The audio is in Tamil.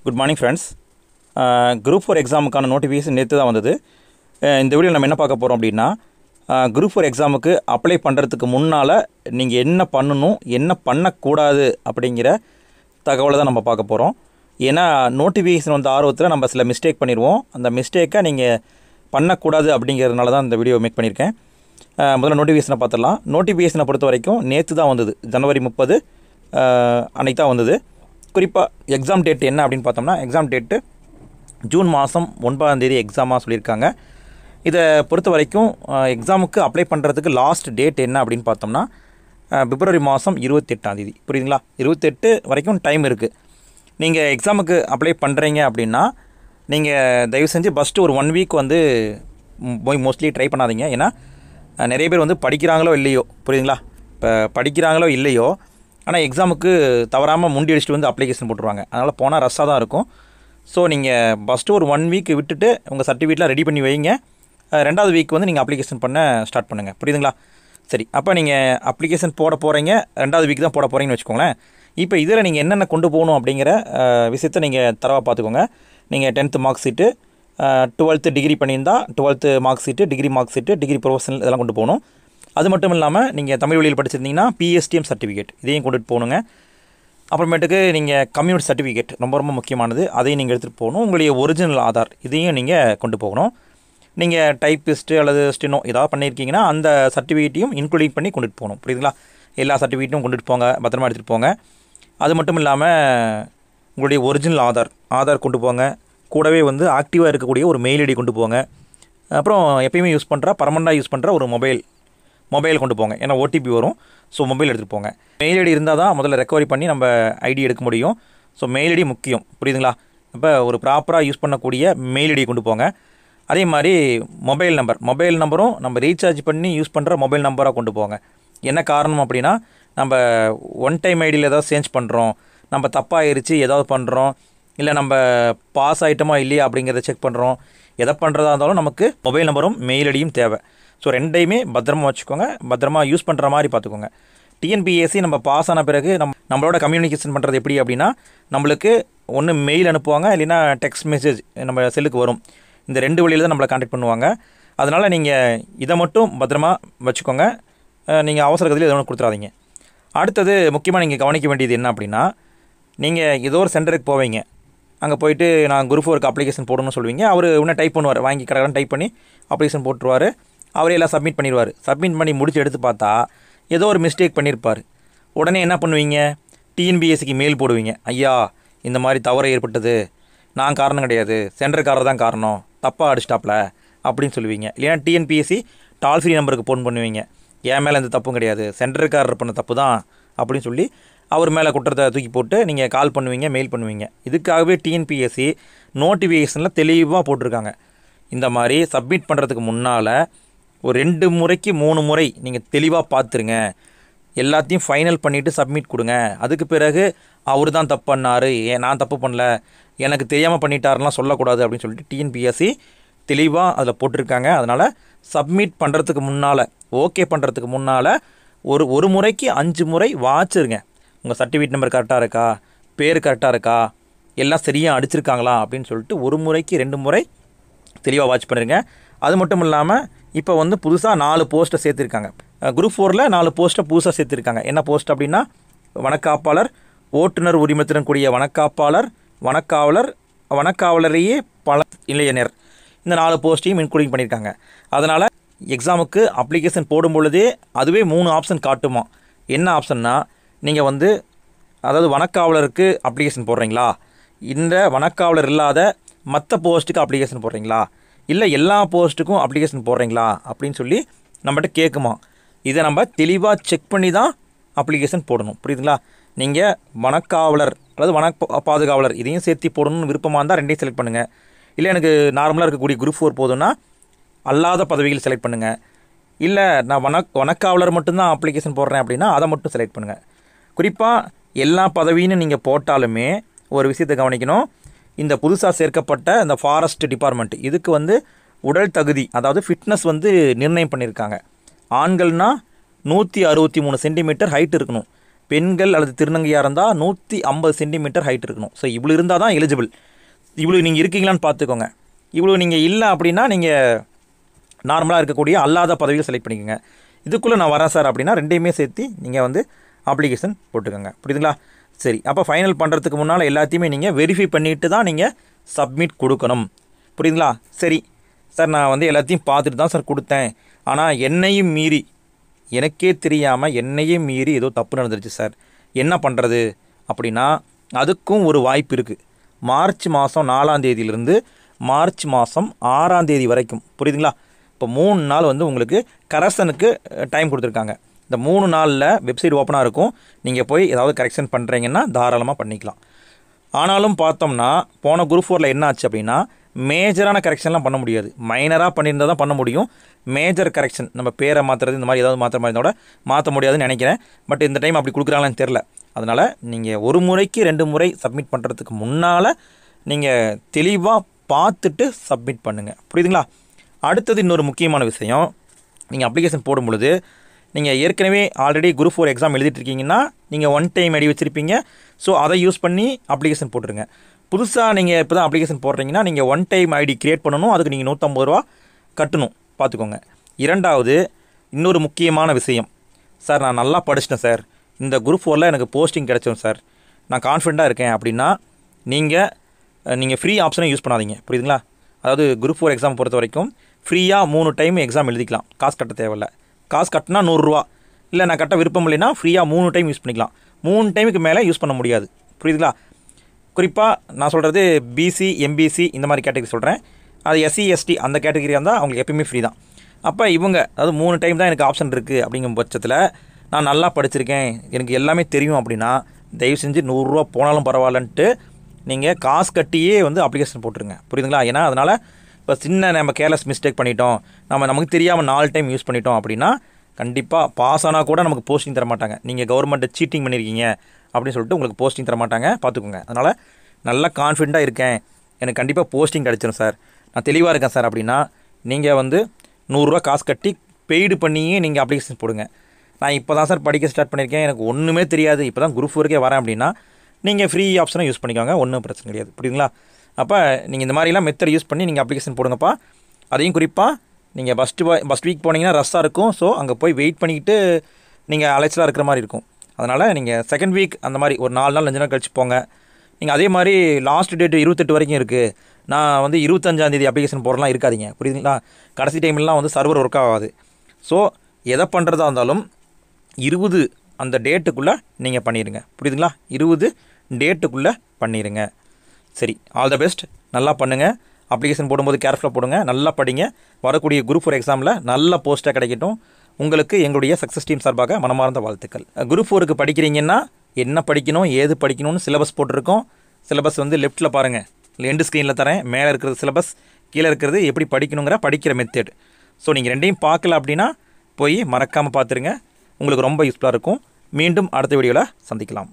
Good morning friends. குரூப் 4 எக்ஸாமுக்கான நோட்டிஃபிகேஷன் நேற்று தான் வந்தது. இந்த வீடியோவில் நம்ம என்ன பார்க்க போகிறோம் அப்படின்னா, குரூப் 4 எக்ஸாமுக்கு அப்ளை பண்ணுறதுக்கு முன்னால் நீங்கள் என்ன பண்ணணும், என்ன பண்ணக்கூடாது அப்படிங்கிற தகவலை தான் நம்ம பார்க்க போகிறோம். ஏன்னா நோட்டிஃபிகேஷன் வந்த ஆர்வத்தில் நம்ம சில மிஸ்டேக் பண்ணிடுவோம். அந்த மிஸ்டேக்கை நீங்கள் பண்ணக்கூடாது அப்படிங்கிறதுனால தான் இந்த வீடியோ மேக் பண்ணியிருக்கேன். முதல்ல நோட்டிஃபிகேஷனை பார்த்துடலாம். நோட்டிஃபிகேஷனை பொறுத்த வரைக்கும் நேற்று தான் வந்தது, ஜனவரி 30 அன்றைக்கு தான் வந்தது. குறிப்பாக எக்ஸாம் டேட் என்ன அப்படின்னு பார்த்தோம்னா, எக்ஸாம் டேட்டு ஜூன் மாதம் 9ஆம் தேதி எக்ஸாமாக சொல்லியிருக்காங்க. இதை பொறுத்த வரைக்கும் எக்ஸாமுக்கு அப்ளை பண்ணுறதுக்கு லாஸ்ட் டேட் என்ன அப்படின்னு பார்த்தோம்னா, பிப்ரவரி மாதம் 28ஆம் தேதி. புரியுதுங்களா? 28 வரைக்கும் டைம் இருக்குது. நீங்கள் எக்ஸாமுக்கு அப்ளை பண்ணுறீங்க அப்படின்னா, நீங்கள் தயவு செஞ்சு ஃபஸ்ட்டு ஒரு 1 வீக் வந்து போய் மோஸ்ட்லி ட்ரை பண்ணாதீங்க. ஏன்னா நிறைய பேர் வந்து படிக்கிறாங்களோ இல்லையோ, புரியுதுங்களா? இப்போ படிக்கிறாங்களோ இல்லையோ, ஆனால் எக்ஸாமுக்கு தவறாமல் முண்டி அடிச்சுட்டு வந்து அப்ளிகேஷன் போட்டுருவாங்க. அதனால் போனால் ரஷ்ஷாக தான் இருக்கும். ஸோ நீங்கள் ஃபஸ்ட்டு ஒரு 1 வீக் விட்டுட்டு உங்கள் சர்டிஃபிகேட்லாம் ரெடி பண்ணி வைங்க. 2வது வீக் வந்து நீங்கள் அப்ளிகேஷன் பண்ண ஸ்டார்ட் பண்ணுங்கள். புரியுதுங்களா? சரி, அப்போ நீங்கள் அப்ளிகேஷன் போட போகிறீங்க, 2வது வீக் தான் போட போகிறீங்கன்னு வச்சுக்கோங்களேன். இப்போ இதில் நீங்கள் என்னென்ன கொண்டு போகணும் அப்படிங்கிற விஷயத்தை நீங்கள் தரவாக பார்த்துக்கோங்க. நீங்கள் 10th mark sheet, 12th degree பண்ணியிருந்தால் 12th mark sheet, degree mark sheet, degree professional இதெல்லாம் கொண்டு போகணும். அது மட்டும் இல்லாமல் நீங்கள் தமிழ் வழியில் படிச்சிருந்தீங்கன்னா PSTM சர்டிஃபிகேட் இதையும் கொண்டுட்டு போகணுங்க. அப்புறமேட்டுக்கு நீங்கள் கம்யூனிட்டி சர்டிஃபிகேட் ரொம்ப ரொம்ப முக்கியமானது, அதையும் நீங்கள் எடுத்துகிட்டு போகணும். உங்களுடைய ஒரிஜினல் ஆதார் இதையும் நீங்கள் கொண்டு போகணும். நீங்கள் டைப்பிஸ்ட்டு அல்லது ஸ்டெனோ ஏதாவது பண்ணியிருக்கீங்கன்னா அந்த சர்டிஃபிகேட்டையும் இன்க்ளூட் பண்ணி கொண்டுட்டு போகணும். புரியுதுங்களா? எல்லா சர்டிஃபிகேட்டும் கொண்டுட்டு போங்க, பத்திரமா எடுத்துகிட்டு போங்க. அது மட்டும் இல்லாமல் உங்களுடைய ஒரிஜினல் ஆதார் கொண்டு போங்க. கூடவே வந்து ஆக்டிவாக இருக்கக்கூடிய ஒரு மெயில் ஐடி கொண்டு போங்க. அப்புறம் எப்பயுமே யூஸ் பண்ணுற பர்மனெண்ட்டாக யூஸ் பண்ணுற ஒரு மொபைல் கொண்டு போங்க. ஏன்னா OTP வரும். ஸோ மொபைல் எடுத்துகிட்டு போங்க. மெயில் ஐடி இருந்தால் தான் முதல்ல ரெக்கவரி பண்ணி நம்ம ஐடி எடுக்க முடியும். ஸோ மெயில் ஐடி முக்கியம். புரியுதுங்களா? இப்போ ஒரு ப்ராப்பராக யூஸ் பண்ணக்கூடிய மெயில் ஐடி கொண்டு போங்க. அதே மாதிரி மொபைல் நம்பரும் நம்ம ரீசார்ஜ் பண்ணி யூஸ் பண்ணுற மொபைல் நம்பராக கொண்டு போங்க. என்ன காரணம் அப்படின்னா, நம்ம ஒன் டைம் ஐடியில் ஏதாவது சேஞ்ச் பண்ணுறோம், நம்ம தப்பாகிருச்சு ஏதாவது பண்ணுறோம், இல்லை நம்ம பாஸ் ஆகிட்டோமா இல்லையா அப்படிங்கிறத செக் பண்ணுறோம். எதை பண்ணுறதா இருந்தாலும் நமக்கு மொபைல் நம்பரும் மெயில் ஐடியும் தேவை. ஸோ ரெண்டையுமே பத்திரமா வச்சுக்கோங்க, பத்திரமா யூஸ் பண்ணுற மாதிரி பார்த்துக்கோங்க. TNPSC நம்ம பாஸ் ஆன பிறகு நம்மளோட கம்யூனிகேஷன் பண்ணுறது எப்படி அப்படின்னா, நம்மளுக்கு ஒன்று மெயில் அனுப்புவாங்க, இல்லைன்னா டெக்ஸ்ட் மெசேஜ் நம்ம செல்லுக்கு வரும். இந்த 2 வழியில் தான் நம்மளை கான்டாக்ட் பண்ணுவாங்க. அதனால் நீங்கள் இதை மட்டும் பத்திரமா வச்சுக்கோங்க. நீங்கள் அவசர கதியில் எதை ஒன்று கொடுத்துடாதீங்க. அடுத்தது முக்கியமாக நீங்கள் கவனிக்க வேண்டியது என்ன அப்படின்னா, நீங்கள் ஏதோ ஒரு சென்டருக்கு போவீங்க. அங்கே போயிட்டு நான் குரூப் 4க்கு அப்ளிகேஷன் போடணும்னு சொல்லுவீங்க. அவர் இன்னும் டைப் பண்ணுவார், வாங்கி கடற்கடன் டைப் பண்ணி அப்ளிகேஷன் போட்டுருவார். அவரே எல்லாம் சப்மிட் பண்ணிடுவார். சப்மிட் பண்ணி முடிச்சு எடுத்து பார்த்தா ஏதோ ஒரு மிஸ்டேக் பண்ணியிருப்பார். உடனே என்ன பண்ணுவீங்க? TNPSCக்கு மெயில் போடுவீங்க. ஐயா, இந்த மாதிரி தவறு ஏற்பட்டது, நான் காரணம் கிடையாது, சென்டர்காரர் தான் காரணம், தப்பாக அடிச்சிட்டாப்ல அப்படின்னு சொல்லுவீங்க. இல்லைன்னா TNPSC டால் ஃப்ரீ நம்பருக்கு ஃபோன் பண்ணுவீங்க. என் மேலே எந்த தப்பும் கிடையாது, சென்டர்காரர் பண்ண தப்பு தான் அப்படின்னு சொல்லி அவர் மேலே குற்றத்தை தூக்கி போட்டு நீங்கள் கால் பண்ணுவீங்க, மெயில் பண்ணுவீங்க. இதுக்காகவே TNPSC நோட்டிஃபிகேஷனில் தெளிவாக போட்டிருக்காங்க. இந்த மாதிரி சப்மிட் பண்ணுறதுக்கு முன்னால் ஒரு 2 முறைக்கு 3 முறை நீங்கள் தெளிவாக பார்த்துருங்க. எல்லாத்தையும் ஃபைனல் பண்ணிவிட்டு சப்மிட் கொடுங்க. அதுக்கு பிறகு அவர் தான் தப்பு பண்ணார், நான் தப்பு பண்ணல, எனக்கு தெரியாமல் பண்ணிட்டாருலாம் சொல்லக்கூடாது அப்படின்னு சொல்லிட்டு TNPSC தெளிவாக அதில் போட்டிருக்காங்க. அதனால் சப்மிட் பண்ணுறதுக்கு முன்னால், ஓகே பண்ணுறதுக்கு முன்னால் ஒரு முறைக்கு 5 முறை வாட்சிருங்க. உங்கள் சர்டிஃபிகேட் நம்பர் கரெக்டாக இருக்கா, பேர் கரெக்டாக இருக்கா, எல்லாம் சரியாக அடிச்சிருக்காங்களா அப்படின்னு சொல்லிட்டு 1 முறைக்கு 2 முறை தெளிவாக வாட்ச் பண்ணிடுங்க. அது மட்டும் இல்லாமல் இப்போ வந்து புதுசாக 4 போஸ்ட்டை சேர்த்துருக்காங்க. குரூப் 4ல் 4 போஸ்ட்டை புதுசாக சேர்த்துருக்காங்க. என்ன போஸ்ட் அப்படின்னா, வனக்காப்பாளர், ஓட்டுநர் உரிமத்துடன் கூடிய வனக்காப்பாளர், வனக்காவலரையே பல இளைஞர், இந்த 4 போஸ்ட்டையும் இன்க்ளூடிங் பண்ணியிருக்காங்க. அதனால் எக்ஸாமுக்கு அப்ளிகேஷன் போடும் பொழுதே அதுவே 3 ஆப்ஷன் காட்டுமா. என்ன ஆப்ஷன்னா, நீங்கள் வந்து அதாவது வனக்காவலருக்கு அப்ளிகேஷன் போடுறீங்களா, இந்த வனக்காவலர் இல்லாத மற்ற போஸ்ட்டுக்கு அப்ளிகேஷன் போடுறீங்களா, இல்லை எல்லா போஸ்ட்டுக்கும் அப்ளிகேஷன் போடுறீங்களா அப்படின்னு சொல்லி நம்மகிட்ட கேட்குமா. இதை நம்ம தெளிவாக செக் பண்ணி தான் அப்ளிகேஷன் போடணும். புரியுதுங்களா? நீங்கள் வனக்காவலர் அல்லது பாதுகாவலர் இதையும் சேர்த்து போடணும்னு விருப்பமாக இருந்தால் 2ஐயும் செலக்ட் பண்ணுங்கள். இல்லை எனக்கு நார்மலாக இருக்கக்கூடிய குரூப் 4 போதும்னா அல்லாத பதவிகள் செலக்ட் பண்ணுங்கள். இல்லை நான் வனக்காவலர் மட்டும்தான் அப்ளிகேஷன் போடுறேன் அப்படின்னா அதை மட்டும் செலக்ட் பண்ணுங்கள். குறிப்பாக எல்லா பதவின்னு நீங்கள் போட்டாலுமே ஒரு விஷயத்தை கவனிக்கணும். இந்த புதுசாக சேர்க்கப்பட்ட இந்த ஃபாரஸ்ட் டிபார்ட்மெண்ட் இதுக்கு வந்து உடல் தகுதி, அதாவது ஃபிட்னஸ் வந்து நிர்ணயம் பண்ணியிருக்காங்க. ஆண்கள்னால் 163 சென்டிமீட்டர் ஹைட் இருக்கணும். பெண்கள் அல்லது திருநங்கையாக இருந்தால் 150 சென்டிமீட்டர் ஹைட் இருக்கணும். ஸோ இவ்வளோ இருந்தால் தான் எலிஜிபிள். இவ்வளோ நீங்கள் இருக்கீங்களான்னு பார்த்துக்கோங்க. இவ்வளோ நீங்கள் இல்லை அப்படின்னா நீங்கள் நார்மலாக இருக்கக்கூடிய அல்லாத பதவியை செலக்ட் பண்ணிக்கோங்க. இதுக்குள்ளே நான் வரேன் சார் அப்படின்னா ரெண்டையுமே சேர்த்து நீங்கள் வந்து அப்ளிகேஷன் போட்டுக்கோங்க. புரியுதுங்களா? சரி, அப்போ ஃபைனல் பண்ணுறதுக்கு முன்னால் எல்லாத்தையுமே நீங்கள் வெரிஃபை பண்ணிவிட்டு தான் நீங்கள் சப்மிட் கொடுக்கணும். புரியுதுங்களா? சரி சார், நான் வந்து எல்லாத்தையும் பார்த்துட்டு தான் சார் கொடுத்தேன், ஆனால் என்னையும் மீறி, எனக்கே தெரியாமல் என்னையும் மீறி ஏதோ தப்பு நடந்துருச்சு சார், என்ன பண்ணுறது அப்படின்னா அதுக்கும் ஒரு வாய்ப்பு இருக்குது. மார்ச் மாதம் 4ஆம் தேதியிலிருந்து மார்ச் மாதம் 6ஆம் தேதி வரைக்கும், புரியுதுங்களா? இப்போ 3 நாள் வந்து உங்களுக்கு கரெக்ஷனுக்கு டைம் கொடுத்துருக்காங்க. இந்த 3 நாளில் வெப்சைட் ஓப்பனாக இருக்கும். நீங்கள் போய் ஏதாவது கரெக்ஷன் பண்ணுறீங்கன்னா தாராளமாக பண்ணிக்கலாம். ஆனாலும் பார்த்தோம்னா போன குரூப் 4ல் என்ன ஆச்சு அப்படின்னா மேஜரான கரெக்ஷன்லாம் பண்ண முடியாது. மைனராக பண்ணியிருந்தால் தான் பண்ண முடியும். மேஜர் கரெக்ஷன், நம்ம பேரை மாற்றுறது இந்த மாதிரி ஏதாவது மாற்ற மாதிரி இருந்தால் மாற்ற முடியாதுன்னு நினைக்கிறேன். பட் இந்த டைம் அப்படி கொடுக்குறாங்களான்னு தெரில. அதனால் நீங்கள் ஒரு முறைக்கு 2 முறை சப்மிட் பண்ணுறதுக்கு முன்னால் நீங்கள் தெளிவாக பார்த்துட்டு சப்மிட் பண்ணுங்கள். புரியுதுங்களா? அடுத்தது இன்னொரு முக்கியமான விஷயம், நீங்கள் அப்ளிகேஷன் போடும் பொழுது நீங்கள் ஏற்கனவே ஆல்ரெடி குரூப் 4 எக்ஸாம் எழுதிட்டுருக்கீங்கன்னா நீங்கள் 1 டைம் ஐடி வச்சுருப்பீங்க. ஸோ அதை யூஸ் பண்ணி அப்ளிகேஷன் போட்டுருங்க. புதுசாக நீங்கள் இப்போ தான் அப்ளிகேஷன் போடுறீங்கன்னா நீங்கள் 1 டைம் ஐடி க்ரியேட் பண்ணணும். அதுக்கு நீங்கள் 150 ரூபா கட்டணும், பார்த்துக்கோங்க. இரண்டாவது இன்னொரு முக்கியமான விஷயம், சார் நான் நல்லா படிச்சிட்டேன் சார், இந்த குரூப் 4ல் எனக்கு போஸ்டிங் கிடச்சிடும் சார், நான் கான்ஃபிடண்ட்டாக இருக்கேன் அப்படின்னா நீங்கள் ஃப்ரீ ஆப்ஷனை யூஸ் பண்ணாதீங்க. புரியுதுங்களா? அதாவது குரூப் 4 எக்ஸாம் பொறுத்த வரைக்கும் ஃப்ரீயாக 3 டைம் எக்ஸாம் எழுதிக்கலாம். காசு கட்ட தேவையில்லை. காசு கட்டினா 100 ரூபா, இல்லை நான் கட்ட விருப்பம் இல்லைன்னா ஃப்ரீயாக 3 டைம் யூஸ் பண்ணிக்கலாம். 3 டைமுக்கு மேலே யூஸ் பண்ண முடியாது. புரியுதுங்களா? குறிப்பாக நான் சொல்கிறது பிசி, எம்பிசி இந்த மாதிரி கேட்டகரி சொல்கிறேன். அது எஸ்சி, எஸ்டி அந்த கேட்டகரியாக இருந்தால் அவங்களுக்கு எப்பயுமே ஃப்ரீ தான். அப்போ இவங்க அதாவது 3 டைம் தான் எனக்கு ஆப்ஷன் இருக்குது அப்படிங்கும் பட்சத்தில் நான் நல்லா படிச்சிருக்கேன், எனக்கு எல்லாமே தெரியும் அப்படின்னா தயவு செஞ்சு 100 ரூபா போனாலும் பரவாயில்லன்ட்டு நீங்கள் காசு கட்டியே வந்து அப்ளிகேஷன் போட்டுருங்க. புரியுதுங்களா? ஏன்னா அதனால் இப்போ சின்ன நம்ம கேர்லெஸ் மிஸ்டேக் பண்ணிட்டோம், நமக்கு தெரியாமல் 4 டைம் யூஸ் பண்ணிட்டோம் அப்படின்னா கண்டிப்பாக பாஸ் ஆனால் கூட நமக்கு போஸ்டிங் தர மாட்டாங்க. நீங்கள் கவர்மெண்ட்டை சீட்டிங் பண்ணியிருக்கீங்க அப்படின்னு சொல்லிட்டு உங்களுக்கு போஸ்டிங் தர மாட்டாங்க, பார்த்துக்கோங்க. அதனால் நல்லா கான்ஃபிடண்ட்டாக இருக்கேன், எனக்கு கண்டிப்பாக போஸ்டிங் கிடச்சிடும் சார், நான் தெளிவாக இருக்கேன் சார் அப்படின்னா நீங்கள் வந்து 100 ரூபா காசு கட்டி பெய்டு பண்ணியே நீங்கள் அப்ளிகேஷன் போடுங்க. நான் இப்போ தான் சார் படிக்க ஸ்டார்ட் பண்ணியிருக்கேன், எனக்கு ஒன்றுமே தெரியாது, இப்போ தான் குரூப் 4க்கே வரேன் அப்படின்னா நீங்கள் ஃப்ரீ ஆப்ஷனை யூஸ் பண்ணிக்கோங்க, ஒன்றும் பிரச்சனை கிடையாது. புரியுதுங்களா? அப்போ நீங்கள் இந்த மாதிரிலாம் மெத்தட் யூஸ் பண்ணி நீங்கள் அப்ளிகேஷன் போடுங்கப்பா. அதையும் குறிப்பாக நீங்கள் ஃபஸ்ட் வீக் போனீங்கன்னா ரஷ்ஷாக இருக்கும். ஸோ அங்கே போய் வெயிட் பண்ணிக்கிட்டு நீங்கள் அலைச்சலாக இருக்கிற மாதிரி இருக்கும். அதனால் நீங்கள் செகண்ட் வீக் அந்த மாதிரி ஒரு 4 நாள் 5 நாள் கழிச்சு போங்க. நீங்கள் அதே மாதிரி லாஸ்ட் டேட்டு 28 வரைக்கும் இருக்குது, நான் வந்து 25ஆம் தேதி அப்ளிகேஷன் போடலாம் இருக்காதிங்க. புரியுதுங்களா? கடைசி டைம்லாம் வந்து சர்வர் ஒர்க் ஆகாது. ஸோ எதை பண்ணுறதா இருந்தாலும் 20 அந்த டேட்டுக்குள்ளே நீங்கள் பண்ணிடுங்க. புரியுதுங்களா? 20 டேட்டுக்குள்ளே பண்ணிடுங்க. சரி, ஆல் த பெஸ்ட். நல்லா பண்ணுங்கள். அப்ளிகேஷன் போடும்போது கேர்ஃபுல்லாக போடுங்க, நல்லா படிங்க. வரக்கூடிய குரூப் 4 எக்ஸாமில் நல்ல போஸ்ட்டாக கிடைக்கட்டும். உங்களுக்கு எங்களுடைய சக்ஸஸ் டீம் சார்பாக மனமார்ந்த வாழ்த்துக்கள். குரூப் 4க்கு படிக்கிறீங்கன்னா என்ன படிக்கணும், ஏது படிக்கணும்னு சிலபஸ் போட்டிருக்கோம். சிலபஸ் வந்து லெஃப்ட்டில் பாருங்கள், எண்டு ஸ்க்ரீனில் தரேன். மேலே இருக்கிறது சிலபஸ், கீழே இருக்கிறது எப்படி படிக்கணுங்கிற படிக்கிற மெத்தட். ஸோ நீங்கள் ரெண்டையும் பார்க்கல அப்படின்னா போய் மறக்காமல் பார்த்துருங்க, உங்களுக்கு ரொம்ப யூஸ்ஃபுல்லாக இருக்கும். மீண்டும் அடுத்த வீடியோவில் சந்திக்கலாம்.